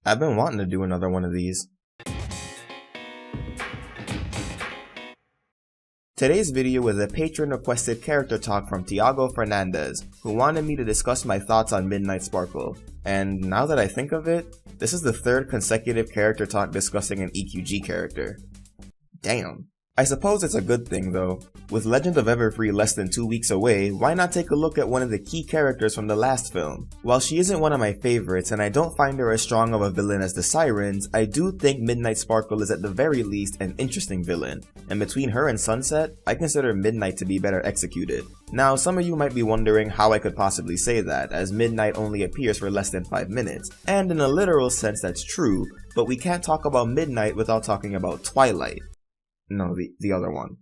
I've been wanting to do another one of these. Today's video was a patron-requested character talk from Tiago Fernandez, who wanted me to discuss my thoughts on Midnight Sparkle. And now that I think of it, this is the third consecutive character talk discussing an EQG character. Damn. I suppose it's a good thing though. With Legend of Everfree less than 2 weeks away, why not take a look at one of the key characters from the last film? While she isn't one of my favorites and I don't find her as strong of a villain as the Sirens, I do think Midnight Sparkle is at the very least an interesting villain. And between her and Sunset, I consider Midnight to be better executed. Now, some of you might be wondering how I could possibly say that, as Midnight only appears for less than 5 minutes. And in a literal sense that's true, but we can't talk about Midnight without talking about Twilight. No, the other one.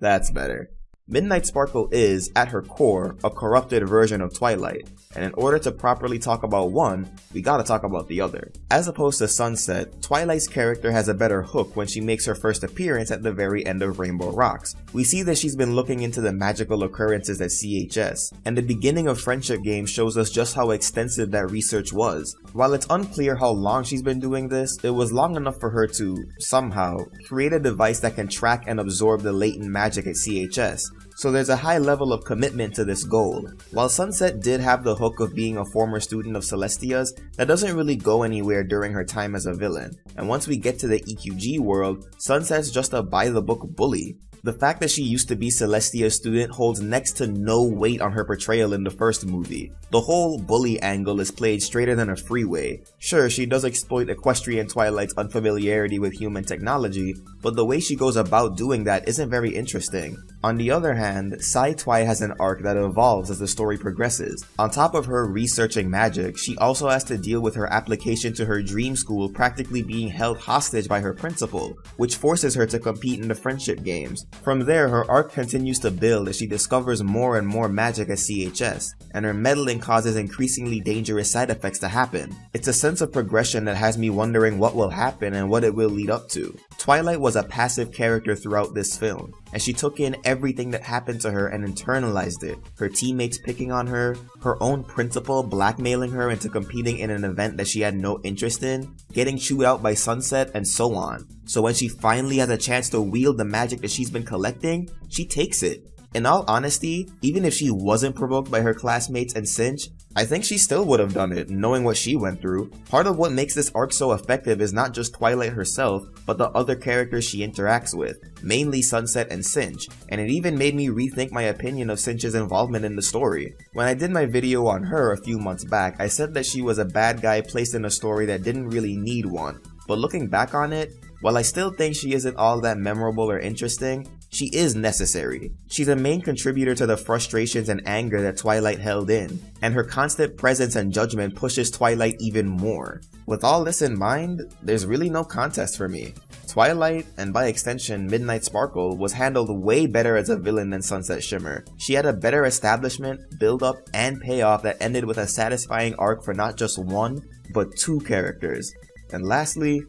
That's better. Midnight Sparkle is, at her core, a corrupted version of Twilight, and in order to properly talk about one, we gotta talk about the other. As opposed to Sunset, Twilight's character has a better hook when she makes her first appearance at the very end of Rainbow Rocks. We see that she's been looking into the magical occurrences at CHS, and the beginning of Friendship Games shows us just how extensive that research was. While it's unclear how long she's been doing this, it was long enough for her to, somehow, create a device that can track and absorb the latent magic at CHS. So there's a high level of commitment to this goal. While Sunset did have the hook of being a former student of Celestia's, that doesn't really go anywhere during her time as a villain. And once we get to the EQG world, Sunset's just a by-the-book bully. The fact that she used to be Celestia's student holds next to no weight on her portrayal in the first movie. The whole bully angle is played straighter than a freeway. Sure, she does exploit Equestria and Twilight's unfamiliarity with human technology, but the way she goes about doing that isn't very interesting. On the other hand, Twi has an arc that evolves as the story progresses. On top of her researching magic, she also has to deal with her application to her dream school practically being held hostage by her principal, which forces her to compete in the Friendship Games. From there, her arc continues to build as she discovers more and more magic at CHS, and her meddling causes increasingly dangerous side effects to happen. It's a sense of progression that has me wondering what will happen and what it will lead up to. Twilight was a passive character throughout this film, and she took in everything that happened to her and internalized it. Her teammates picking on her, her own principal blackmailing her into competing in an event that she had no interest in, getting chewed out by Sunset, and so on. So when she finally has a chance to wield the magic that she's been collecting, she takes it. In all honesty, even if she wasn't provoked by her classmates and Cinch, I think she still would have done it, knowing what she went through. Part of what makes this arc so effective is not just Twilight herself, but the other characters she interacts with, mainly Sunset and Cinch, and it even made me rethink my opinion of Cinch's involvement in the story. When I did my video on her a few months back, I said that she was a bad guy placed in a story that didn't really need one, but looking back on it, while I still think she isn't all that memorable or interesting, she is necessary. She's a main contributor to the frustrations and anger that Twilight held in, and her constant presence and judgment pushes Twilight even more. With all this in mind, there's really no contest for me. Twilight, and by extension Midnight Sparkle, was handled way better as a villain than Sunset Shimmer. She had a better establishment, build-up, and payoff that ended with a satisfying arc for not just one, but two characters. And lastly,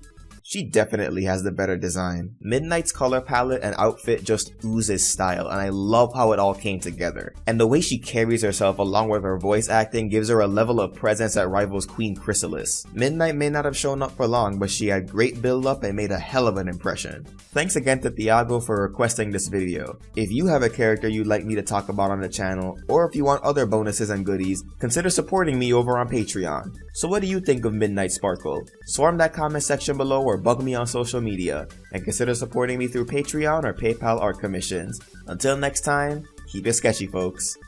she definitely has the better design. Midnight's color palette and outfit just oozes style, and I love how it all came together. And the way she carries herself along with her voice acting gives her a level of presence that rivals Queen Chrysalis. Midnight may not have shown up for long, but she had great build up and made a hell of an impression. Thanks again to Tiago for requesting this video. If you have a character you'd like me to talk about on the channel, or if you want other bonuses and goodies, consider supporting me over on Patreon. So what do you think of Midnight Sparkle? Swarm that comment section below or bug me on social media, and consider supporting me through Patreon or PayPal art commissions. Until next time, keep it sketchy, folks.